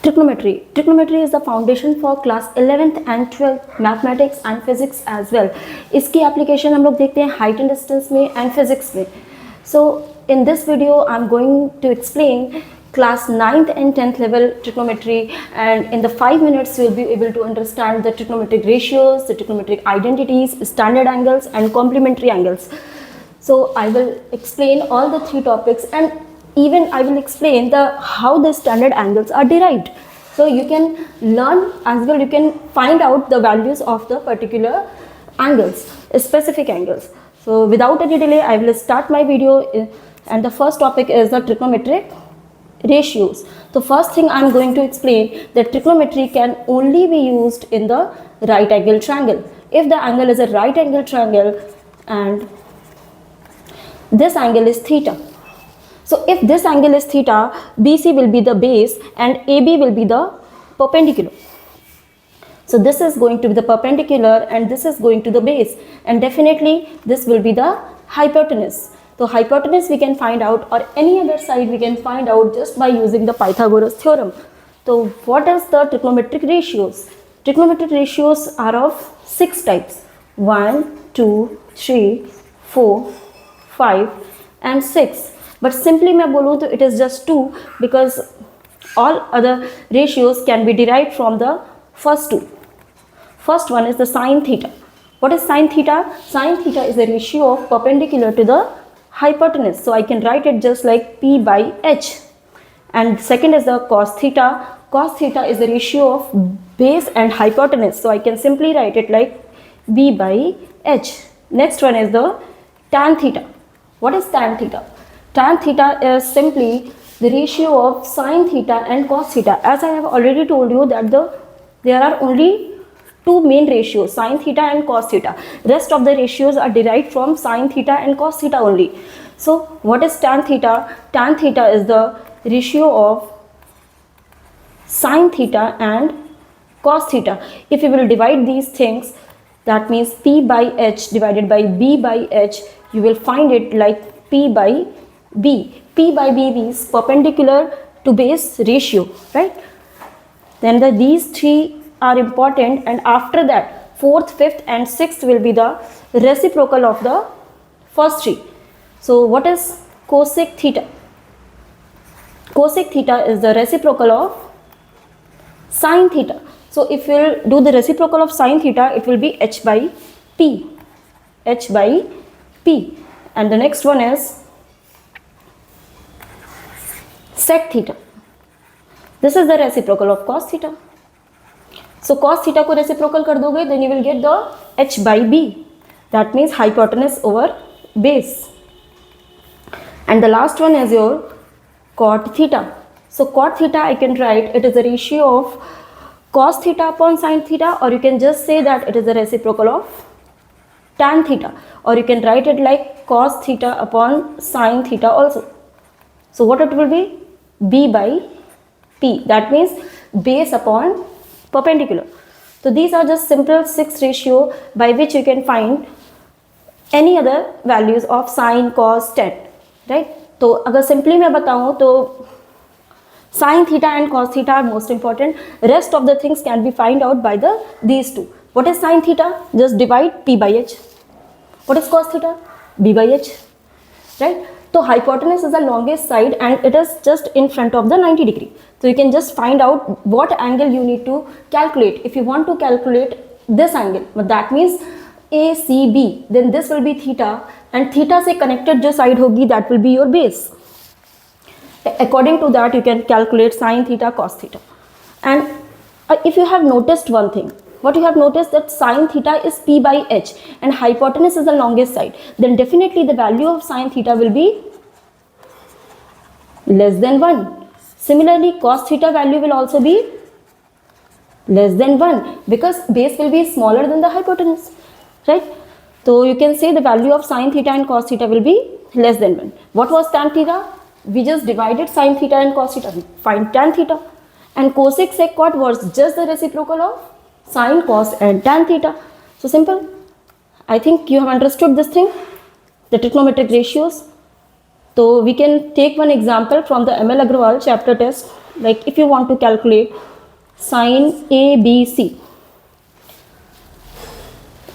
Trigonometry. Trigonometry is the foundation for class 11th and 12th mathematics and physics as well. इसकी application हम लोग देखते हैं height and distance में and physics में. So in this video I'm going to explain class 9th and 10th level trigonometry, and in the 5 minutes you will be able to understand the trigonometric ratios, the trigonometric identities, standard angles and complementary angles. So I will explain all the three topics, and even I will explain how the standard angles are derived. So you can learn as well, you can find out the values of the particular angles, specific angles. So without any delay, I will start my video, and the first topic is the trigonometric ratios. So first thing I am going to explain that trigonometry can only be used in the right angle triangle. If the angle is a right angle triangle and this angle is theta. So if this angle is theta, BC will be the base and AB will be the perpendicular. So this is going to be the perpendicular and this is going to the base, and definitely this will be the hypotenuse. So hypotenuse we can find out, or any other side we can find out just by using the Pythagoras theorem. So what is the trigonometric ratios? Trigonometric ratios are of 6 types: 1, 2, 3, 4, 5 and 6. But simply मैं बोलूँ तो it is just 2, because all other ratios can be derived from the first two. First one is the sine theta. What is sine theta? Sine theta is the ratio of perpendicular to the hypotenuse. So I can write it just like P by H. And second is the cos theta. Cos theta is the ratio of base and hypotenuse. So I can simply write it like B by H. Next one is the tan theta. What is tan theta? Tan theta is simply the ratio of sine theta and cos theta. As I have already told you that there are only two main ratios, sine theta and cos theta. Rest of the ratios are derived from sine theta and cos theta only. So what is tan theta? Tan theta is the ratio of sine theta and cos theta. If you will divide these things, that means P by H divided by B by H, you will find it like P by B. P by B means perpendicular to base ratio, right? Then these three are important, and after that 4th, 5th and 6th will be the reciprocal of the first three. So what is cosec theta? Cosec theta is the reciprocal of sine theta. So if you will do the reciprocal of sine theta, it will be H by P. H by P. And the next one is sec theta. This is the reciprocal of cos theta. So cos theta को reciprocal कर दोगे, then you will get the H by B. That means hypotenuse over base. And the last one is your cot theta. So cot theta I can write it is a ratio of cos theta upon sin theta, or you can just say that it is the reciprocal of tan theta, or you can write it like cos theta upon sin theta also. So what it will be? B by P. That means base upon perpendicular. So these are just simple 6 ratio by which you can find any other values of sine, cos, tan, right? तो अगर simply मैं बताऊँ तो sine theta and cos theta are most important. Rest of the things can be find out by these two. What is sine theta? Just divide P by H. What is cos theta? B by H, right? So hypotenuse is the longest side and it is just in front of the 90 degree. So you can just find out what angle you need to calculate. If you want to calculate this angle, but that means ACB, then this will be theta, and theta से connected जो side होगी that will be your base. According to that you can calculate sine theta, cos theta. And if you have noticed one thing, what you have noticed that sine theta is P by H and hypotenuse is the longest side, then definitely the value of sine theta will be less than 1. Similarly, cos theta value will also be less than 1 because base will be smaller than the hypotenuse, right? So you can say the value of sine theta and cos theta will be less than 1. What was tan theta? We just divided sine theta and cos theta. Find tan theta. And cosec sec cot was just the reciprocal of sine, cos and tan theta. So simple. I think you have understood this thing, the trigonometric ratios. So we can take one example from the ML Agrawal chapter test. like if you want to calculate sine ABC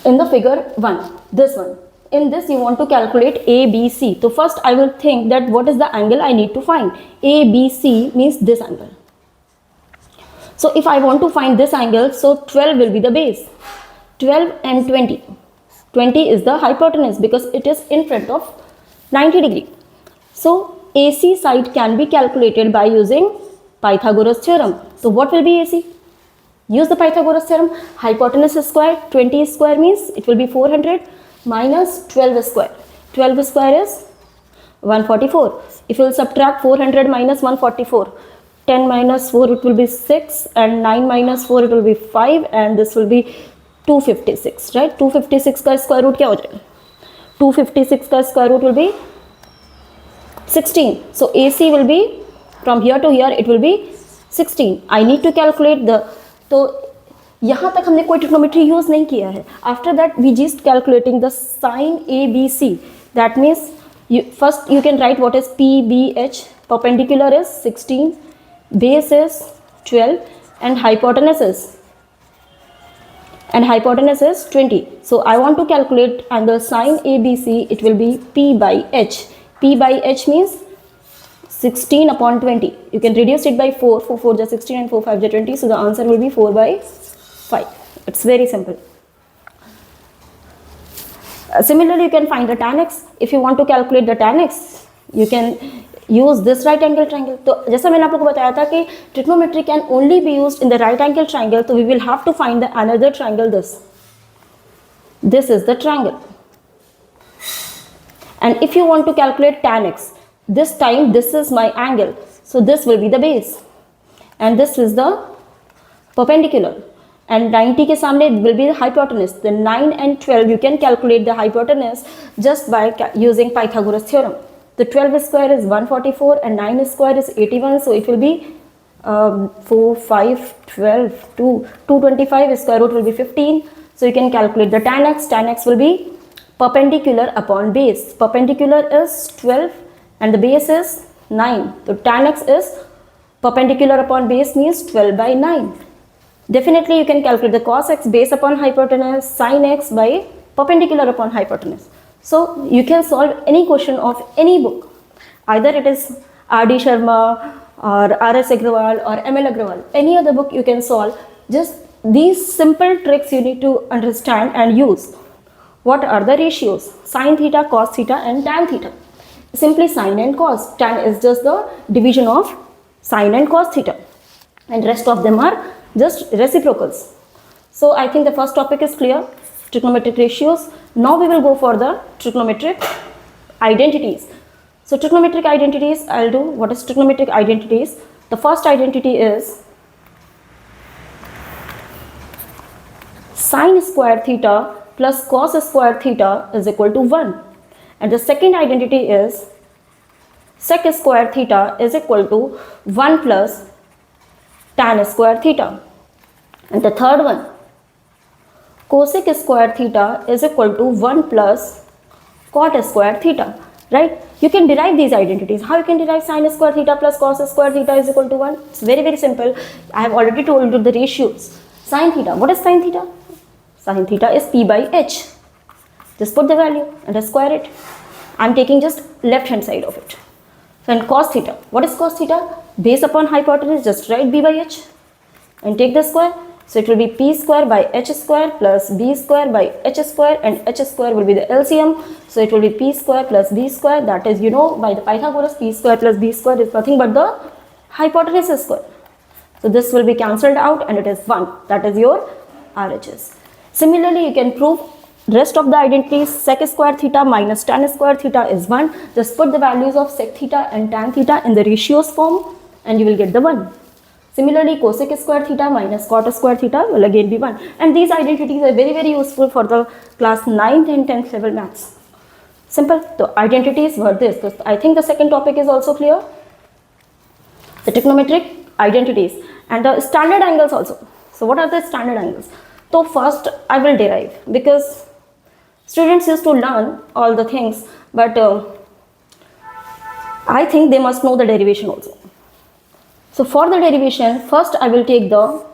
in the figure 1, this one, in this you want to calculate ABC. So first I will think that what is the angle I need to find. ABC means this angle. So if I want to find this angle, so 12 will be the base. 12 and 20. 20 is the hypotenuse because it is in front of 90 degree. So AC side can be calculated by using Pythagoras theorem. So what will be AC? Use the Pythagoras theorem. Hypotenuse square, 20 square means it will be 400 minus 12 square. 12 square is 144. If you will subtract 400 minus 144, 10 minus 4 it will be 6, and 9 minus 4 it will be 5, and this will be 256, right? 256 का square root क्या हो जाएगा? 256 का square root will be 16. So AC will be from here to here, it will be 16. I need to calculate the, तो यहाँ तक हमने कोई ट्रिग्नोमेट्री यूज नहीं किया है. After that we just calculating the sine ABC. That means first you can write what is PBH. Perpendicular is 16, base is 12, and hypotenuse is 20. So I want to calculate angle sine ABC. It will be P by H. P by H means 16 upon 20. You can reduce it by 4. 4 4 is 16 and 4 5 is 20. So the answer will be 4 by 5. It's very simple. Similarly, you can find the tan x. If you want to calculate the tan x, you can use this right angle triangle. तो जैसा मैंने आप लोगों को बताया था कि trigonometry can only be used in the right angle triangle. So we will have to find the another triangle. This is the triangle. And if you want to calculate tan x, this time this is my angle. So this will be the base, and this is the perpendicular. And 90 के सामने will be the hypotenuse. The 9 and 12 you can calculate the hypotenuse just by using Pythagoras theorem. The 12 square is 144 and 9 square is 81. So it will be 4, 5, 12, 2, 225 square root will be 15. So you can calculate the tan x. Tan x will be perpendicular upon base. Perpendicular is 12 and the base is 9. So tan x is perpendicular upon base means 12 by 9. Definitely you can calculate the cos x base upon hypotenuse, sin x by perpendicular upon hypotenuse. So you can solve any question of any book. Either it is R.D. Sharma or R.S. Agrawal or M.L. Agrawal. Any other book you can solve. Just these simple tricks you need to understand and use. What are the ratios? Sin theta, cos theta and tan theta. Simply sin and cos. Tan is just the division of sin and cos theta. And rest of them are just reciprocals. So I think the first topic is clear, trigonometric ratios. Now we will go for the trigonometric identities. So trigonometric identities, I'll do what is trigonometric identities. The first identity is sin square theta plus cos square theta is equal to 1. And the second identity is sec square theta is equal to 1 plus tan square theta. And the third one, cosec square theta is equal to 1 plus cot square theta, right? You can derive these identities. How you can derive sin square theta plus cos square theta is equal to 1? It's very, very simple. I have already told you the ratios. Sin theta, what is sin theta? Sin theta is P by H. Just put the value and square it. I am taking just left hand side of it. And cos theta, what is cos theta? Base upon hypotenuse, just write B by H and take the square. So it will be P square by H square plus B square by H square, and H square will be the LCM. So it will be P square plus B square. That is, you know, by the Pythagoras, P square plus B square is nothing but the hypotenuse square. So this will be cancelled out and it is 1. That is your RHS. Similarly, you can prove rest of the identities. Sec square theta minus tan square theta is 1. Just put the values of sec theta and tan theta in the ratios form and you will get the 1. Similarly, cosec square theta minus cot square theta will again be 1. And these identities are very, very useful for the class 9th and 10th level maths. Simple. The identities were this. So I think the second topic is also clear. The trigonometric identities and the standard angles also. So what are the standard angles? So first I will derive, because students used to learn all the things, but I think they must know the derivation also. So for the derivation, first I will take the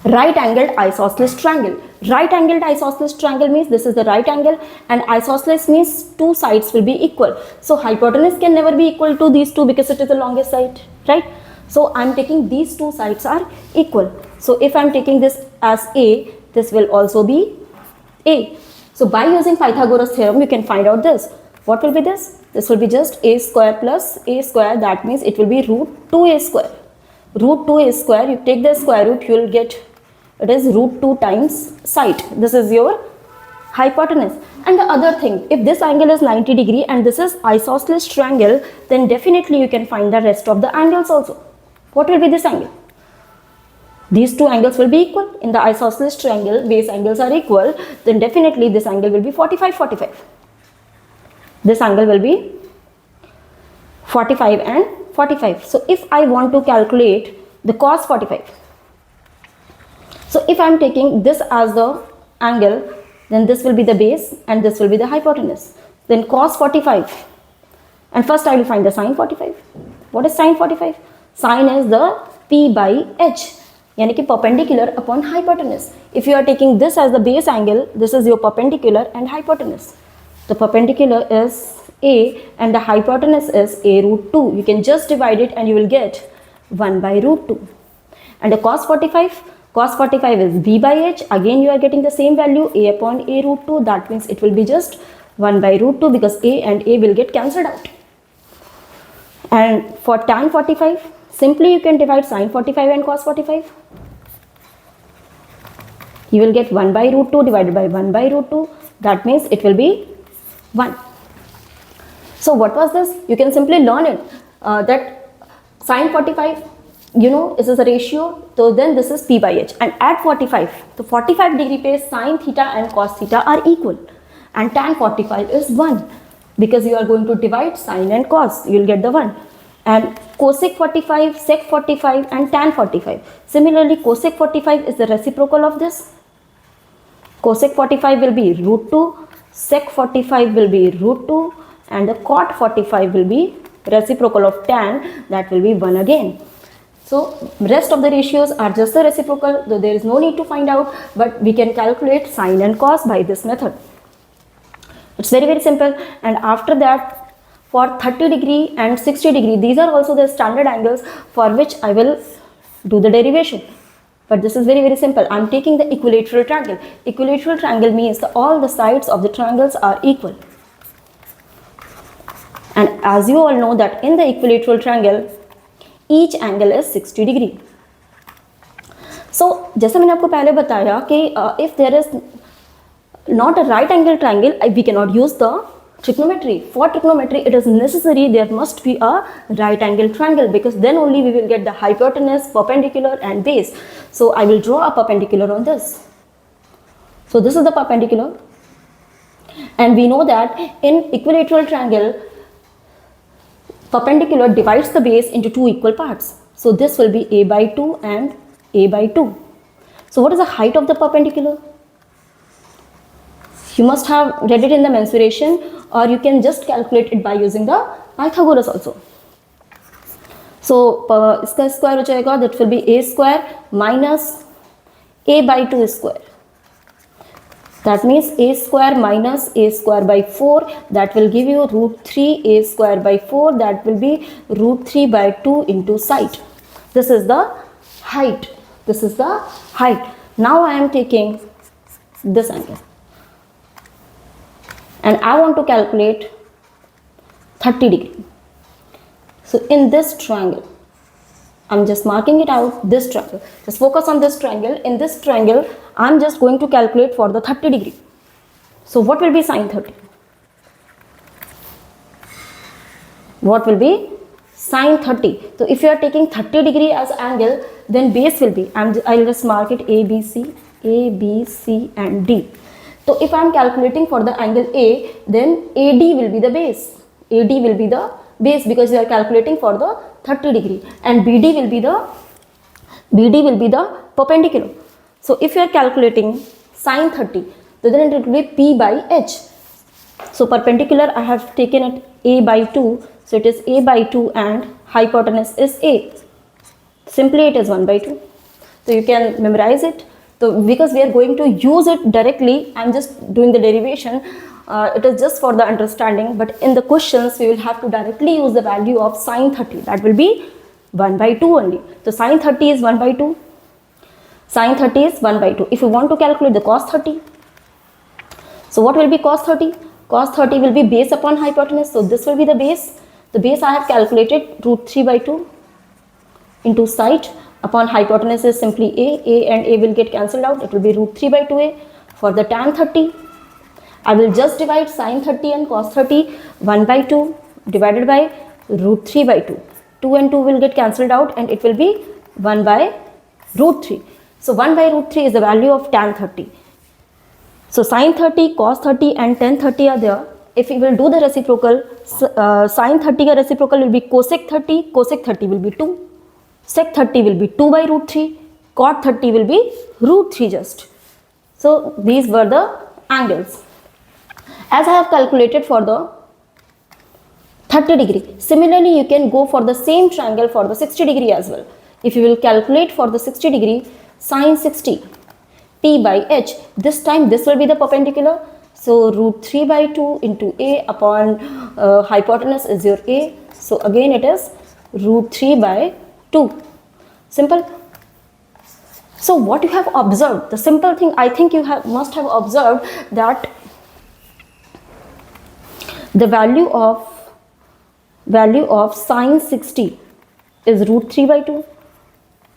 right angled isosceles triangle. Right angled isosceles triangle means this is the right angle, and isosceles means two sides will be equal. So hypotenuse can never be equal to these two because it is the longest side, right? So I am taking these two sides are equal. So if I am taking this as A, this will also be A. So by using Pythagoras theorem, you can find out this. What will be this? This will be just A square plus A square. That means it will be root 2A square. Root 2A square, you take the square root, you will get, it is root 2 times side. This is your hypotenuse. And the other thing, if this angle is 90 degree and this is isosceles triangle, then definitely you can find the rest of the angles also. What will be this angle? These two angles will be equal. In the isosceles triangle, base angles are equal, then definitely this angle will be 45, 45. This angle will be 45 and 45. So if I want to calculate the cos 45, so if I am taking this as the angle, then this will be the base and this will be the hypotenuse. Then cos 45, and first I will find the sin 45. What is sin 45? Sin is the P by H, यानी कि perpendicular upon hypotenuse. If you are taking this as the base angle, this is your perpendicular and hypotenuse. The perpendicular is A and the hypotenuse is A root 2. You can just divide it and you will get 1 by root 2. And the cos 45 is B by H. Again you are getting the same value, A upon A root 2. That means it will be just 1 by root 2 because A and A will get cancelled out. And for tan 45, simply you can divide sin 45 and cos 45. You will get 1 by root 2 divided by 1 by root 2. That means it will be 1. So what was this? You can simply learn it that sin 45, you know, this is a ratio. So then this is P by H. And at 45, so 45 degree पे sin theta and cos theta are equal. And tan 45 is 1 because you are going to divide sin and cos. You will get the 1. And cosec 45, sec 45 and tan 45. Similarly, cosec 45 is the reciprocal of this. Cosec 45 will be root 2, sec 45 will be root 2, and the cot 45 will be reciprocal of tan, that will be 1 again. So rest of the ratios are just the reciprocal, though there is no need to find out, but we can calculate sin and cos by this method. It's very simple. And after that, for 30 degree and 60 degree, these are also the standard angles for which I will do the derivation. But this is very simple. I am taking the equilateral triangle. Equilateral triangle means that all the sides of the triangles are equal. And as you all know that in the equilateral triangle, each angle is 60 degree. So, जैसे मैंने आपको पहले बताया कि if there is not a right angle triangle, we cannot use the trigonometry. For trigonometry, it is necessary there must be a right angle triangle because then only we will get the hypotenuse, perpendicular and base. So I will draw a perpendicular on this. So this is the perpendicular, and we know that in equilateral triangle, perpendicular divides the base into two equal parts. So this will be A by 2 and A by 2. So what is the height of the perpendicular? You must have read it in the mensuration, or you can just calculate it by using the Pythagoras also. So इसका square हो जाएगा, that will be A square minus A by 2 square. That means A square minus A square by 4, that will give you root 3 A square by 4, that will be root 3 by 2 into side. This is the height. This is the height. Now I am taking this angle. And I want to calculate 30 degree. So in this triangle, I'm just marking it out, this triangle. Just focus on this triangle. In this triangle, I'm just going to calculate for the 30 degree. So what will be sin 30? What will be sin 30? So if you are taking 30 degree as angle, then base will be, I'll just mark it A, B, C and D. So if I am calculating for the angle A, then AD will be the base. AD will be the base because we are calculating for the 30 degree, and BD will be the perpendicular. So if you are calculating sin 30, then it will be P by H. So perpendicular I have taken it a by 2, so it is a by 2 and hypotenuse is a. Simply it is 1 by 2. So you can memorize it. So because we are going to use it directly, I am just doing the derivation. It is just for the understanding, but in the questions we will have to directly use the value of sine 30. That will be 1 by 2 only. So sine 30 is 1 by 2. Sine 30 is 1 by 2. If you want to calculate the cos 30, so what will be cos 30? Cos 30 will be base upon hypotenuse. So this will be the base. The base I have calculated root 3 by 2 into side upon hypotenuse is simply a and a will get cancelled out. It will be root 3 by 2a. For the tan 30, I will just divide sine 30 and cos 30 1 by 2 divided by root 3 by 2. 2 and 2 will get cancelled out and it will be 1 by root 3. So 1 by root 3 is the value of tan 30. So sine 30, cos 30 and tan 30 are there. If we will do the reciprocal, sine 30 का reciprocal will be cosec 30, cosec 30 will be 2, sec 30 will be 2 by root 3, cot 30 will be root 3 just. So these were the angles. As I have calculated for the 30 degree, similarly you can go for the same triangle for the 60 degree as well. If you will calculate for the 60 degree, sine 60 t by h, this time this will be the perpendicular. So root 3 by 2 into a upon hypotenuse is your a. So again it is root 3 by 2. Simple. So what you have observed, the simple thing I think you must have observed that the value of sine 60 is root 3 by 2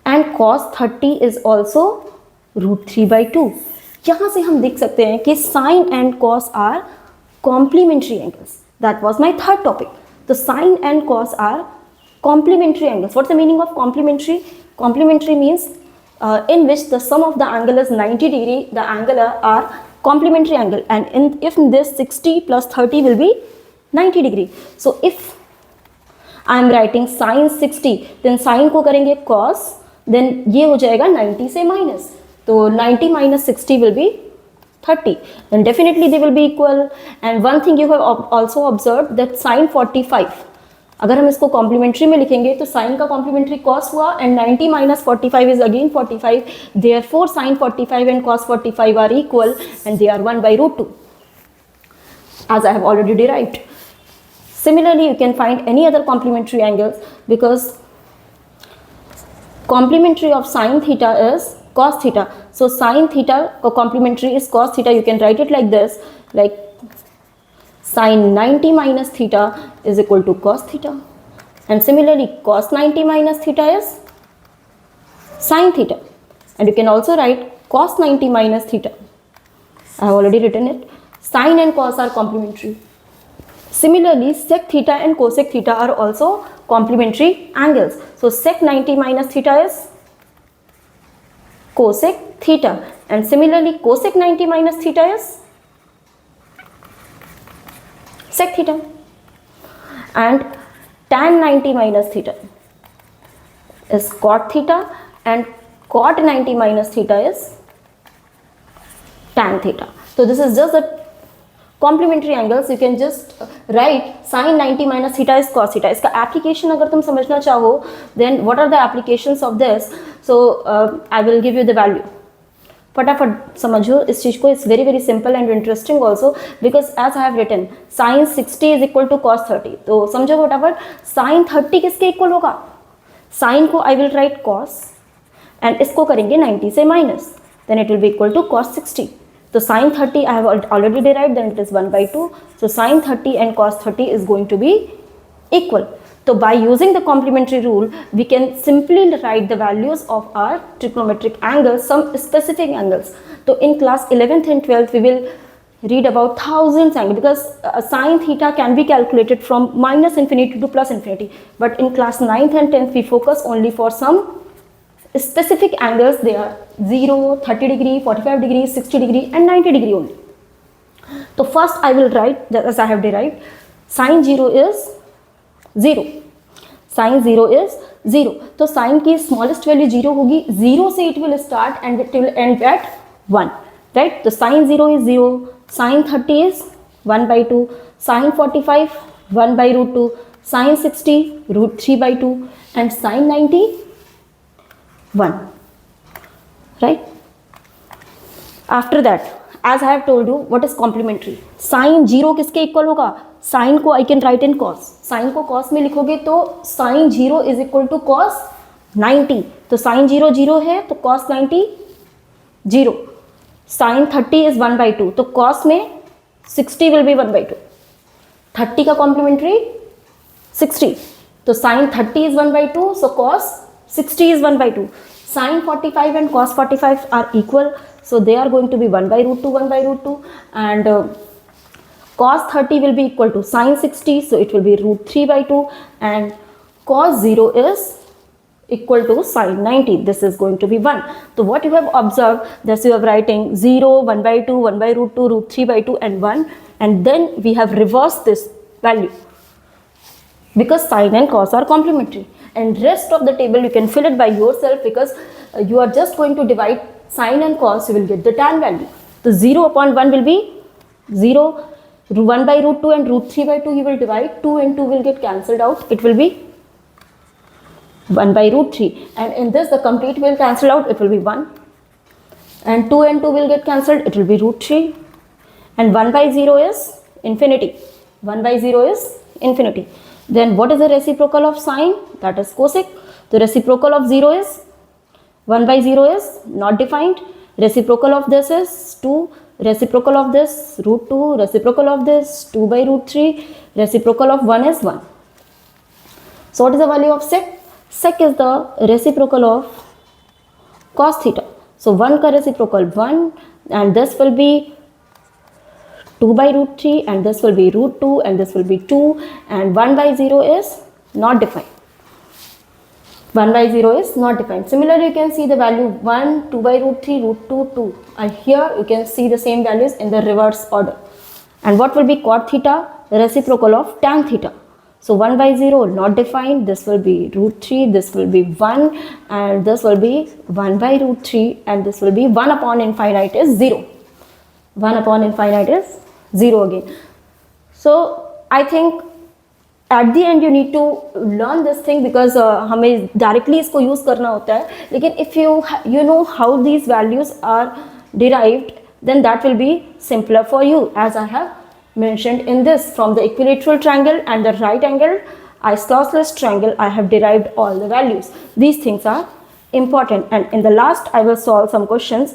and cos 30 is also root 3 by 2. यहाँ से हम देख सकते हैं कि sin and cos are complementary angles. That was my third topic. The sin and cos are complementary angles. What's the meaning of complementary? Complementary means in which the sum of the angle is 90 degree, the angle are complementary angle, and if this 60 plus 30 will be 90 degree. So if I am writing sin 60, then sin को करेंगे cos, then ये हो जाएगा 90 से minus. तो 90 minus 60 will be 30, and definitely they will be equal. And one thing you have also observed that sin 45, अगर हम इसको कॉम्प्लीमेंट्री में लिखेंगे तो साइन का कॉम्प्लीमेंट्री कॉस हुआ and 90 minus 45 is again 45, therefore sin 45 and cos 45 are equal and they are 1 by root 2 as I have already derived. Similarly you can find any other complementary angles, because complementary of sin theta is cos theta. So sin theta complementary is cos theta. You can write it like this, like sin 90 minus theta is equal to cos theta, and similarly cos 90 minus theta is sin theta, and you can also write cos 90 minus theta. I have already written it. Sin and cos are complementary. Similarly sec theta and cosec theta are also complementary angles. So sec 90 minus theta is cosec theta, and similarly cosec 90 minus theta is sec theta, and tan 90 minus theta is cot theta, and cot 90 minus theta is tan theta. So this is just the complementary angles. You can just write sin 90 minus theta is cos theta. इसका application अगर तुम समझना चाहो, then what are the applications of this? So I will give you the value. फटाफट समझो इस चीज़ को. It's very very simple and interesting also, because as I have written sine 60 is equal to cos 30. तो समझो फटाफट sign 30 किसके equal होगा? साइन को I will write cos and इसको करेंगे 90 से माइनस, then it will be equal to cos 60. तो sine 30 I have already derived, then it is 1 by 2. So sin 30 and cos 30 is going to be equal. So by using the complementary rule, we can simply write the values of our trigonometric angles, some specific angles. So in class 11th and 12th, we will read about thousands angles, because sin theta can be calculated from minus infinity to plus infinity. But in class 9th and 10th, we focus only for some specific angles. They are 0, 30 degree, 45 degree, 60 degree and 90 degree only. So first I will write, as I have derived, sin 0 is 0. Sin 0 is 0. तो sin की smallest value 0 होगी. 0 से it will start and it will end at 1. Right? तो sin 0 is 0. Sin 30 is 1 by 2, sin 45, 1 by root 2, sin 60, root 3 by 2, and sin 90, 1. Right? After that, as I have told you, what is complementary? Sin 0 किसके equal होगा? Sin को I can write in cos. Sin को cos में लिखोगे तो sin 0 is equal to cos 90. तो sin 0 0 है तो cos 90 0. Sin 30 is 1 by 2. तो cos में 60 will be 1 by 2. 30 का complementary 60. तो sin 30 is 1 by 2. So cos 60 is 1 by 2. Sin 45 and cos 45 are equal. So they are going to be 1 by root 2, 1 by root 2, and cos 30 will be equal to sin 60, so it will be root 3 by 2, and cos 0 is equal to sin 90. This is going to be 1. So what you have observed, that you are writing 0, 1 by 2, 1 by root 2, root 3 by 2, and 1, and then we have reversed this value because sin and cos are complementary. And rest of the table you can fill it by yourself, because you are just going to divide sin and cos, you will get the tan value. So 0 upon 1 will be 0, 1 by root 2 and root 3 by 2 you will divide, 2 and 2 will get cancelled out, it will be 1 by root 3, and in this the complete will cancel out, it will be 1, and 2 and 2 will get cancelled, it will be root 3, and 1 by 0 is infinity, 1 by 0 is infinity. Then what is the reciprocal of sine? That is cosec. The reciprocal of 0 is 1 by 0 is not defined. Reciprocal of this is 2. Reciprocal of this root 2. Reciprocal of this 2 by root 3. Reciprocal of 1 is 1. So what is the value of sec? Sec is the reciprocal of cos theta. So 1 ka reciprocal 1, and this will be 2 by root 3, and this will be root 2, and this will be 2, and 1 by 0 is not defined. 1 by 0 is not defined. Similarly, you can see the value 1, 2 by root 3, root 2, 2. And here you can see the same values in the reverse order. And what will be cot theta? Reciprocal of tan theta. So 1 by 0 not defined. This will be root 3, this will be 1, and this will be 1 by root 3, and this will be 1 upon infinite is 0. 1 upon infinite is 0 again. So I think at the end you need to learn this thing, because हमें directly इसको use करना होता है, लेकिन if you know how these values are derived, then that will be simpler for you, as I have mentioned in this. From the equilateral triangle and the right angle isosceles triangle, I have derived all the values. These things are important, and in the last I will solve some questions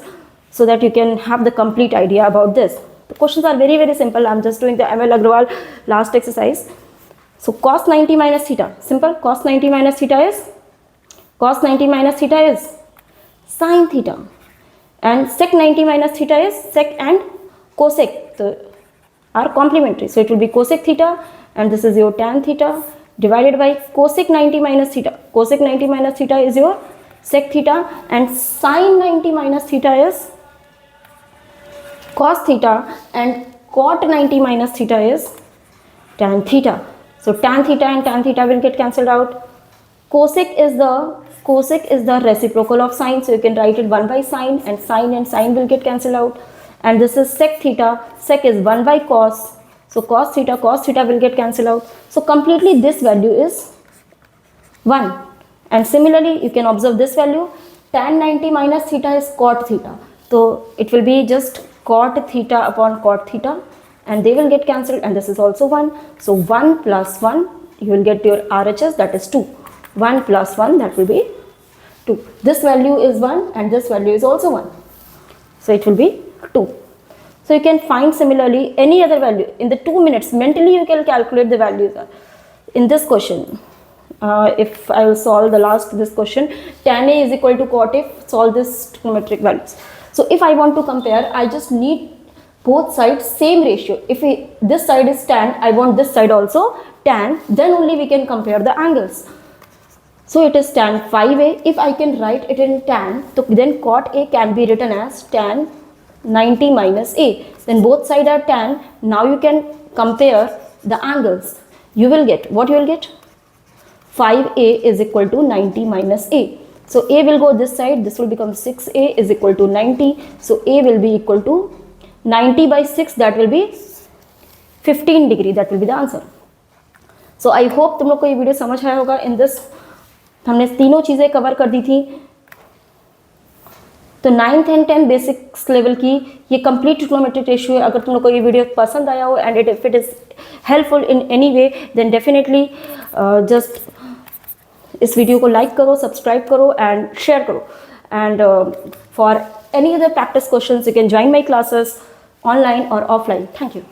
so that you can have the complete idea about this. The questions are very, very simple. I'm just doing the ML Agrawal last exercise. So cos 90 minus theta, simple. Cos 90 minus theta is sin theta, and sec 90 minus theta is sec and cosec, so are complementary. So it will be cosec theta, and this is your tan theta, divided by cosec 90 minus theta. Cosec 90 minus theta is your sec theta, and sin 90 minus theta is cos theta, and cot 90 minus theta is tan theta. So tan theta and tan theta will get cancelled out. Cosec is the reciprocal of sine, so you can write it 1 by sine, and sine will get cancelled out. And this is sec theta, sec is 1 by cos, so cos theta will get cancelled out. So completely this value is 1. And similarly you can observe this value, tan 90 minus theta is cot theta, so it will be just cot theta upon cot theta, and they will get cancelled, and this is also 1. So 1 plus 1, you will get your RHS, that is 2. 1 plus 1, that will be 2. This value is 1 and this value is also 1. So it will be 2. So you can find similarly any other value. In the 2 minutes, mentally you can calculate the values. In this question, if I will solve this question, tan A is equal to cot A, solve this trigonometric values. So if I want to compare, I just need both sides same ratio. If this side is tan, I want this side also tan, then only we can compare the angles. So it is tan 5A. If I can write it in tan, so then cot A can be written as tan 90 minus A. Then both sides are tan. Now you can compare the angles. You will get, what you will get? 5A is equal to 90 minus A. So A will go this side, this will become 6A is equal to 90. So A will be equal to 90 by 6, that will be 15 degree, that will be the answer. So I hope तुम लोग को ये video समझ आया होगा। In this हमने तीनों चीज़ें कवर कर दी थी। तो 9th and 10th basics level की ये कंप्लीट ट्रिग्नोमेट्रिक रेशियो है। अगर तुम लोग को ये वीडियो पसंद आया हो and if it is helpful in any way, then definitely just इस वीडियो को लाइक करो, सब्सक्राइब करो एंड शेयर करो। And for any other practice questions you can join my classes online और ऑफलाइन। Thank you.